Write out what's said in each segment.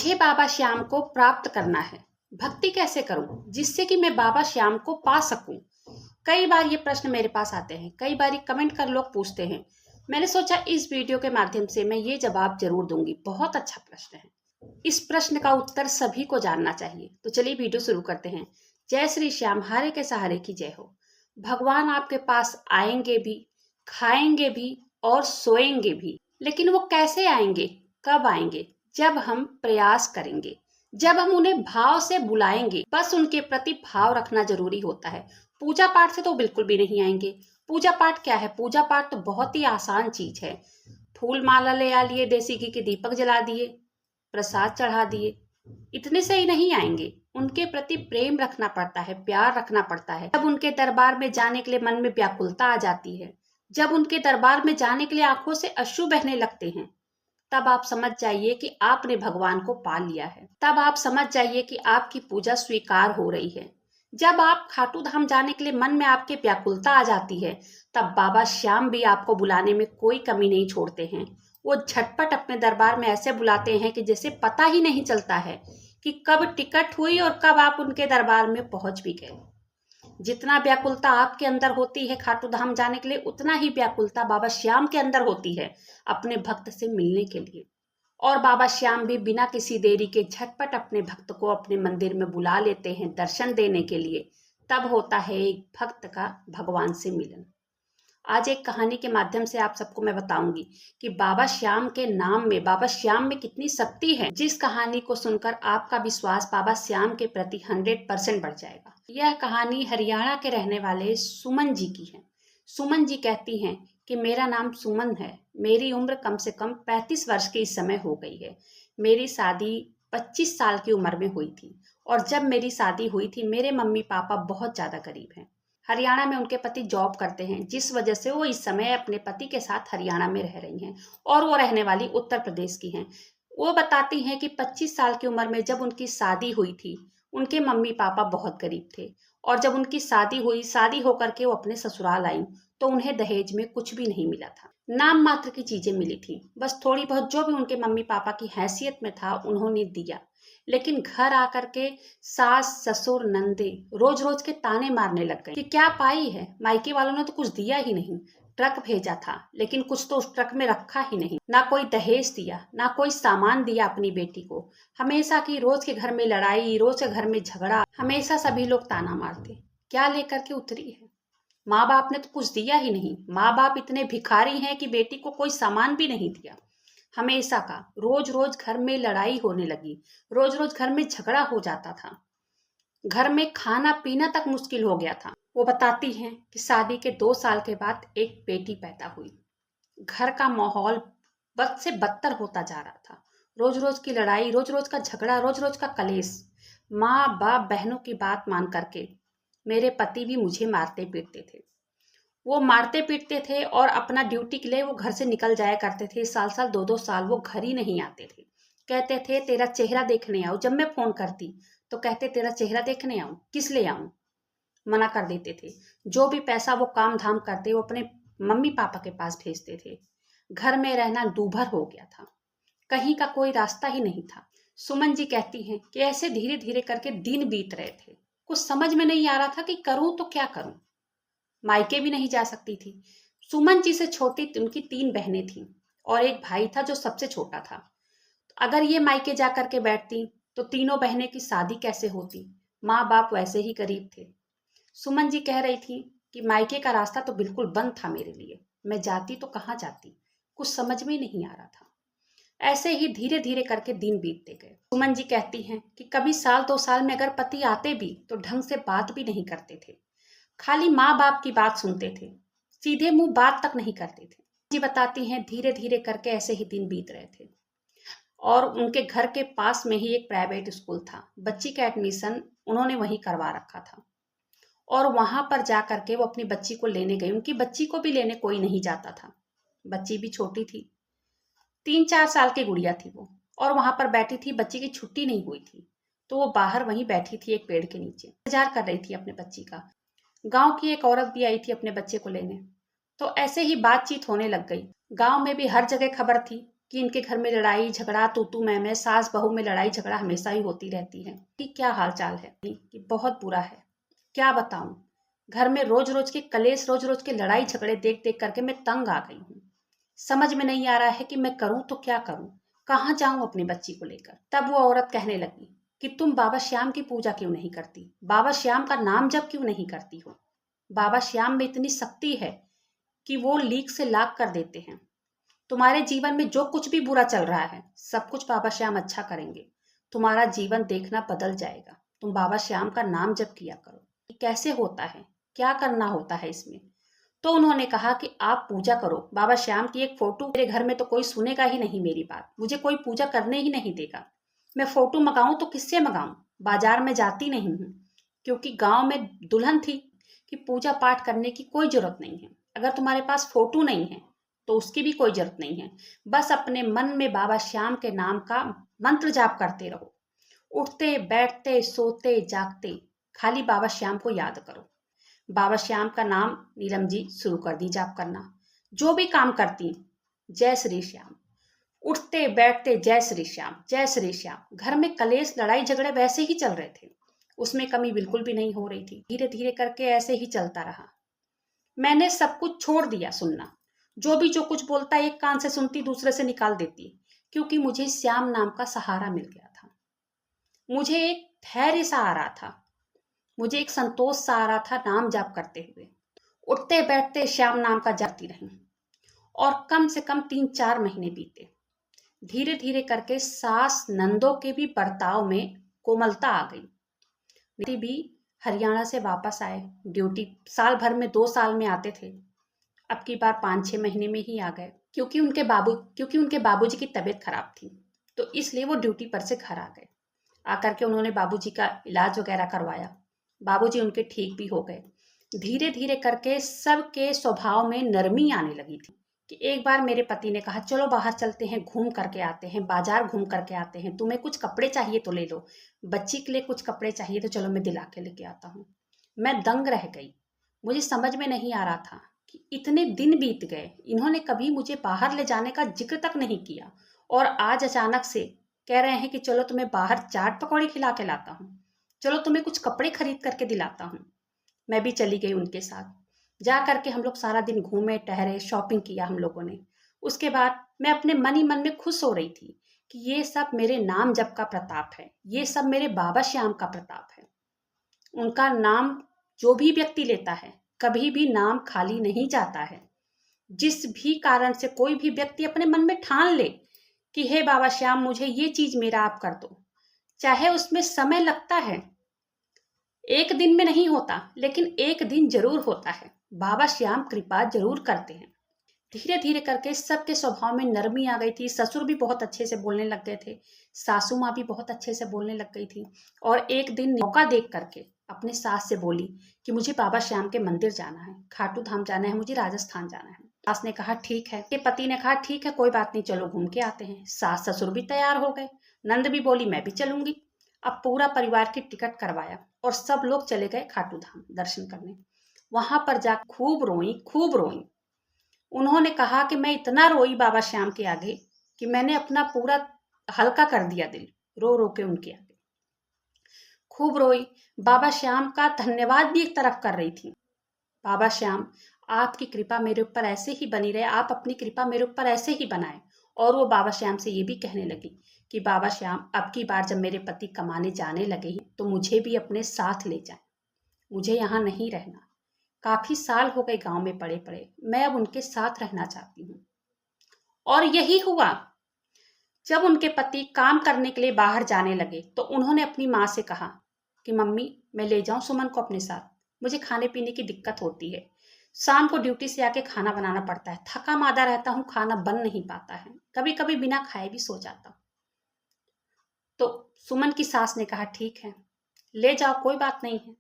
मुझे बाबा श्याम को प्राप्त करना है। भक्ति कैसे करूं जिससे कि मैं बाबा श्याम को पा सकूं? कई बार ये प्रश्न मेरे पास आते हैं, कई बार कमेंट कर लोग पूछते हैं। मैंने सोचा इस वीडियो के माध्यम से मैं ये जवाब जरूर दूंगी। बहुत अच्छा प्रश्न है। इस प्रश्न का उत्तर सभी को जानना चाहिए। तो चलिए वीडियो शुरू करते हैं। जय श्री श्याम, हारे के सहारे की जय हो। भगवान आपके पास आएंगे भी, खाएंगे भी और सोएंगे भी। लेकिन वो कैसे आएंगे, कब आएंगे? जब हम प्रयास करेंगे, जब हम उन्हें भाव से बुलाएंगे। बस उनके प्रति भाव रखना जरूरी होता है। पूजा पाठ से तो बिल्कुल भी नहीं आएंगे। पूजा पाठ क्या है? पूजा पाठ तो बहुत ही आसान चीज है। फूल माला ले आ लिए, देसी घी के दीपक जला दिए, प्रसाद चढ़ा दिए, इतने से ही नहीं आएंगे। उनके प्रति प्रेम रखना पड़ता है, प्यार रखना पड़ता है। जब उनके दरबार में जाने के लिए मन में व्याकुलता आ जाती है, जब उनके दरबार में जाने के लिए आंखों से अश्रु बहने लगते हैं, तब आप समझ जाइए कि आपने भगवान को पा लिया है। तब आप समझ जाइए कि आपकी पूजा स्वीकार हो रही है। जब आप खाटू धाम जाने के लिए मन में आपके व्याकुलता आ जाती है, तब बाबा श्याम भी आपको बुलाने में कोई कमी नहीं छोड़ते हैं। वो झटपट अपने दरबार में ऐसे बुलाते हैं कि जैसे पता ही नहीं चलता है कि कब टिकट हुई और कब आप उनके दरबार में पहुंच भी गए। जितना व्याकुलता आपके अंदर होती है खाटू धाम जाने के लिए, उतना ही व्याकुलता बाबा श्याम के अंदर होती है अपने भक्त से मिलने के लिए। और बाबा श्याम भी बिना किसी देरी के झटपट अपने भक्त को अपने मंदिर में बुला लेते हैं दर्शन देने के लिए। तब होता है एक भक्त का भगवान से मिलन। आज एक कहानी के माध्यम से आप सबको मैं बताऊंगी कि बाबा श्याम के नाम में, बाबा श्याम में कितनी शक्ति है, जिस कहानी को सुनकर आपका विश्वास बाबा श्याम के प्रति 100% बढ़ जाएगा। यह कहानी हरियाणा के रहने वाले सुमन जी की है। सुमन जी कहती हैं कि मेरा नाम सुमन है, मेरी उम्र कम से कम 35 वर्ष की इस समय हो गई है। मेरी शादी 25 साल की उम्र में हुई थी और जब मेरी शादी हुई थी मेरे मम्मी पापा बहुत ज्यादा गरीब हैं। हरियाणा में उनके पति जॉब करते हैं, जिस वजह से वो इस समय अपने पति के साथ हरियाणा में रह रही हैं और वो रहने वाली उत्तर प्रदेश की हैं। वो बताती हैं कि 25 साल की उम्र में जब उनकी शादी हुई थी, उनके मम्मी पापा बहुत गरीब थे और जब उनकी शादी हुई, शादी होकर के वो अपने ससुराल आई, तो उन्हें दहेज में कुछ भी नहीं मिला था। नाम मात्र की चीजें मिली थी, बस थोड़ी बहुत जो भी उनके मम्मी पापा की हैसियत में था उन्होंने दिया। लेकिन घर आकर के सास ससुर नंदे रोज रोज के ताने मारने लग गए कि क्या पाई है, मायके वालों ने तो कुछ दिया ही नहीं। ट्रक भेजा था लेकिन कुछ तो उस ट्रक में रखा ही नहीं, ना कोई दहेज दिया, ना कोई सामान दिया अपनी बेटी को। हमेशा की रोज के घर में लड़ाई, रोज के घर में झगड़ा, हमेशा सभी लोग ताना मारते। क्या लेकर के उतरी है? माँ बाप ने तो कुछ दिया ही नहीं। माँ बाप इतने भिखारी हैं कि बेटी को कोई सामान भी नहीं दिया। हमेशा का रोज रोज घर में लड़ाई होने लगी, रोज रोज घर में झगड़ा हो जाता था, घर में खाना पीना तक मुश्किल हो गया था। वो बताती हैं कि शादी के 2 साल के बाद एक बेटी पैदा हुई। घर का माहौल बद से बदतर होता जा रहा था। रोज रोज की लड़ाई, रोज रोज का झगड़ा, रोज रोज का कलेश। माँ बाप बहनों की बात मान करके मेरे पति भी मुझे मारते पीटते थे। वो मारते पीटते थे और अपना ड्यूटी के लिए वो घर से निकल जाया करते थे। साल साल 2-2 साल वो घर ही नहीं आते थे। कहते थे तेरा चेहरा देखने आओ। जब मैं फोन करती तो कहते तेरा चेहरा देखने आऊं, किस ले आऊं? मना कर देते थे। जो भी पैसा वो काम धाम करते वो अपने मम्मी पापा के पास भेजते थे। घर में रहना दूभर हो गया था, कहीं का कोई रास्ता ही नहीं था। सुमन जी कहती हैं कि ऐसे धीरे धीरे करके दिन बीत रहे थे। कुछ समझ में नहीं आ रहा था कि करूं तो क्या करूं। मायके भी नहीं जा सकती थी। सुमन जी से छोटी उनकी 3 बहनें थीं और एक भाई था जो सबसे छोटा था। अगर ये मायके जा करके बैठती तो तीनों बहनें की शादी कैसे होती? माँ बाप वैसे ही गरीब थे। सुमन जी कह रही थी कि मायके का रास्ता तो बिल्कुल बंद था मेरे लिए, मैं जाती तो कहाँ जाती, कुछ समझ में नहीं आ रहा था। ऐसे ही धीरे धीरे करके दिन बीतते गए। सुमन जी कहती हैं कि कभी साल 2 साल में अगर पति आते भी तो ढंग से बात भी नहीं करते थे, खाली माँ बाप की बात सुनते थे, सीधे मुंह बात तक नहीं करते थे। जी बताती हैं धीरे धीरे करके ऐसे ही दिन बीत रहे थे और उनके घर के पास में ही एक प्राइवेट स्कूल था। बच्ची का एडमिशन उन्होंने वहीं करवा रखा था और वहां पर जा करके वो अपनी बच्ची को लेने गई। उनकी बच्ची को भी लेने कोई नहीं जाता था। बच्ची भी छोटी थी, 3-4 साल की गुड़िया थी वो, और वहां पर बैठी थी। बच्ची की छुट्टी नहीं हुई थी तो वो बाहर वहीं बैठी थी एक पेड़ के नीचे, इंतजार कर रही थी अपने बच्ची का। गांव की एक औरत भी आई थी अपने बच्चे को लेने, तो ऐसे ही बातचीत होने लग गई। गांव में भी हर जगह खबर थी कि इनके घर में लड़ाई झगड़ा तू तू मैं सास बहू में लड़ाई झगड़ा हमेशा ही होती रहती है। कि क्या हाल चाल है कि बहुत बुरा है। क्या बताऊं, घर में रोज रोज के कलेश, रोज रोज के लड़ाई झगड़े देख देख करके मैं तंग आ गई हूँ। समझ में नहीं आ रहा है कि मैं करूं तो क्या करूं, कहाँ जाऊं अपनी बच्ची को लेकर। तब वो औरत कहने लगी कि तुम बाबा श्याम की पूजा क्यों नहीं करती, बाबा श्याम का नाम जप क्यों नहीं करती हो। बाबा श्याम में इतनी शक्ति है कि वो लीक से लाक कर देते हैं। तुम्हारे जीवन में जो कुछ भी बुरा चल रहा है सब कुछ बाबा श्याम अच्छा करेंगे। तुम्हारा जीवन देखना बदल जाएगा। तुम बाबा श्याम का नाम जप किया करो। कैसे होता है, क्या करना होता है इसमें। तो उन्होंने कहा कि आप पूजा करो बाबा श्याम की एक फोटो। मेरे घर में तो कोई सुनेगा ही नहीं मेरी बात, मुझे कोई पूजा करने ही नहीं देगा। मैं फोटो मंगाऊं तो किससे मंगाऊं, बाजार में जाती नहीं हूँ, क्योंकि गांव में दुल्हन थी कि पूजा पाठ करने की कोई जरूरत नहीं है। अगर तुम्हारे पास फोटो नहीं है तो उसकी भी कोई जरूरत नहीं है। बस अपने मन में बाबा श्याम के नाम का मंत्र जाप करते रहो। उठते बैठते सोते जागते खाली बाबा श्याम को याद करो। बाबा श्याम का नाम नीलम जी शुरू कर दी जाप करना। जो भी काम करती जय श्री श्याम, उठते बैठते जय श्री श्याम जय श्री श्याम। घर में कलेश लड़ाई झगड़े वैसे ही चल रहे थे, उसमें कमी बिल्कुल भी नहीं हो रही थी। धीरे धीरे करके ऐसे ही चलता रहा। मैंने सब कुछ छोड़ दिया सुनना। जो कुछ बोलता एक कान से सुनती दूसरे से निकाल देती, क्योंकि मुझे श्याम नाम का सहारा मिल गया था। मुझे एक धैर्य सा आ रहा था, मुझे एक संतोष सा आ रहा था नाम जाप करते हुए। उठते बैठते श्याम नाम का जाती रही और कम से कम 3-4 महीने बीते। धीरे धीरे करके सास नंदों के भी बर्ताव में कोमलता आ गई। मेरी भी हरियाणा से वापस आए ड्यूटी। साल भर में 2 साल में आते थे, अब की बार 5-6 महीने में ही आ गए, क्योंकि उनके बाबूजी की तबीयत खराब थी, तो इसलिए वो ड्यूटी पर से घर आ गए। आकर के उन्होंने बाबूजी का इलाज वगैरह करवाया। बाबूजी उनके ठीक भी हो गए। धीरे धीरे करके सबके स्वभाव में नरमी आने लगी थी कि एक बार मेरे पति ने कहा चलो बाहर चलते हैं, घूम करके आते हैं, बाजार घूम करके आते हैं, तुम्हें कुछ कपड़े चाहिए तो ले लो, बच्ची के लिए कुछ कपड़े चाहिए तो चलो मैं दिला के लेके आता हूँ। मैं दंग रह गई। मुझे समझ में नहीं आ रहा था कि इतने दिन बीत गए, इन्होंने कभी मुझे बाहर ले जाने का जिक्र तक नहीं किया, और आज अचानक से कह रहे हैं कि चलो तुम्हें बाहर चाट पकौड़ी खिला के लाता हूँ, चलो तुम्हें कुछ कपड़े खरीद करके दिलाता हूँ। मैं भी चली गई उनके साथ। जा करके हम लोग सारा दिन घूमे टहरे, शॉपिंग किया हम लोगों ने। उसके बाद मैं अपने मन ही मन में खुश हो रही थी कि ये सब मेरे नाम जप का प्रताप है, ये सब मेरे बाबा श्याम का प्रताप है। उनका नाम जो भी व्यक्ति लेता है कभी भी नाम खाली नहीं जाता है। जिस भी कारण से कोई भी व्यक्ति अपने मन में ठान ले कि हे बाबा श्याम मुझे ये चीज मेरा आप कर दो, चाहे उसमें समय लगता है, एक दिन में नहीं होता, लेकिन एक दिन जरूर होता है। बाबा श्याम कृपा जरूर करते हैं। धीरे धीरे करके सबके स्वभाव में नरमी आ गई थी। ससुर भी बहुत अच्छे से बोलने लग गए थे, सासू माँ भी बहुत अच्छे से बोलने लग गई थी। और एक दिन मौका देख करके अपने सास से बोली कि मुझे बाबा श्याम के मंदिर जाना है, खाटू धाम जाना है, मुझे राजस्थान जाना है। सास ने कहा ठीक है, के पति ने कहा ठीक है कोई बात नहीं, चलो घूम के आते हैं। सास ससुर भी तैयार हो गए, नंद भी बोली मैं भी चलूंगी। अब पूरा परिवार की टिकट करवाया और सब लोग चले गए खाटू धाम दर्शन करने। वहां पर जा खूब रोई, खूब रोई। उन्होंने कहा कि मैं इतना रोई बाबा श्याम के आगे कि मैंने अपना पूरा हल्का कर दिया दिल, रो रो के उनके आगे खूब रोई। बाबा श्याम का धन्यवाद भी एक तरफ कर रही थी। बाबा श्याम आपकी कृपा मेरे ऊपर ऐसे ही बनी रहे, आप अपनी कृपा मेरे ऊपर ऐसे ही बनाए। और वो बाबा श्याम से ये भी कहने लगी कि बाबा श्याम अब की बार जब मेरे पति कमाने जाने लगे तो मुझे भी अपने साथ ले जाएं, मुझे यहाँ नहीं रहना। काफी साल हो गए गांव में पड़े पड़े, मैं अब उनके साथ रहना चाहती हूँ। और यही हुआ। जब उनके पति काम करने के लिए बाहर जाने लगे तो उन्होंने अपनी माँ से कहा कि मम्मी मैं ले जाऊं सुमन को अपने साथ, मुझे खाने पीने की दिक्कत होती है, शाम को ड्यूटी से आके खाना बनाना पड़ता है, थका मादा रहता हूँ, खाना बन नहीं पाता है, कभी कभी बिना खाए भी सो जाता हूँ। तो सुमन की सास ने कहा ठीक है ले जाओ, कोई बात नहीं है।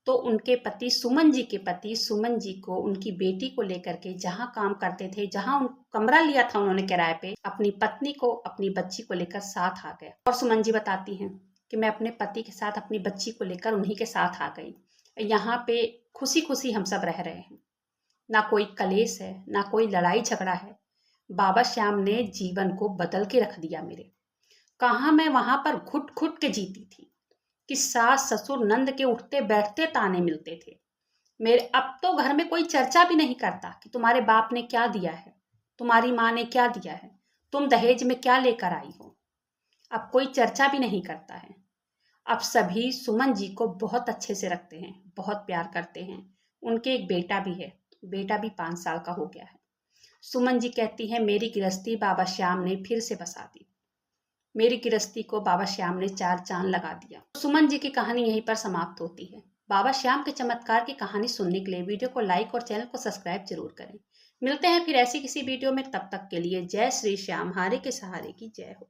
तो उनके पति सुमन जी के पति सुमन जी को उनकी बेटी को लेकर के जहाँ काम करते थे, जहाँ उन कमरा लिया था उन्होंने किराए पे, अपनी पत्नी को अपनी बच्ची को लेकर साथ आ गए। और सुमन जी बताती हैं कि मैं अपने पति के साथ अपनी बच्ची को लेकर उन्हीं के साथ आ गई। यहाँ पे खुशी खुशी हम सब रह रहे हैं, ना कोई कलेश है, ना कोई लड़ाई झगड़ा है। बाबा श्याम ने जीवन को बदल के रख दिया मेरे। कहाँ मैं वहां पर घुट घुट के जीती थी कि सास ससुर नंद के उठते बैठते ताने मिलते थे मेरे। अब तो घर में कोई चर्चा भी नहीं करता कि तुम्हारे बाप ने क्या दिया है, तुम्हारी माँ ने क्या दिया है, तुम दहेज में क्या लेकर आई हो। अब कोई चर्चा भी नहीं करता है। अब सभी सुमन जी को बहुत अच्छे से रखते हैं, बहुत प्यार करते हैं। उनके एक बेटा भी है, बेटा भी 5 साल का हो गया है। सुमन जी कहती है मेरी गृहस्थी बाबा श्याम ने फिर से बसा दी, मेरी गृहस्थी को बाबा श्याम ने 4 चांद लगा दिया। सुमन जी की कहानी यहीं पर समाप्त होती है। बाबा श्याम के चमत्कार की कहानी सुनने के लिए वीडियो को लाइक और चैनल को सब्सक्राइब जरूर करें। मिलते हैं फिर ऐसी किसी वीडियो में, तब तक के लिए जय श्री श्याम, हारे के सहारे की जय हो।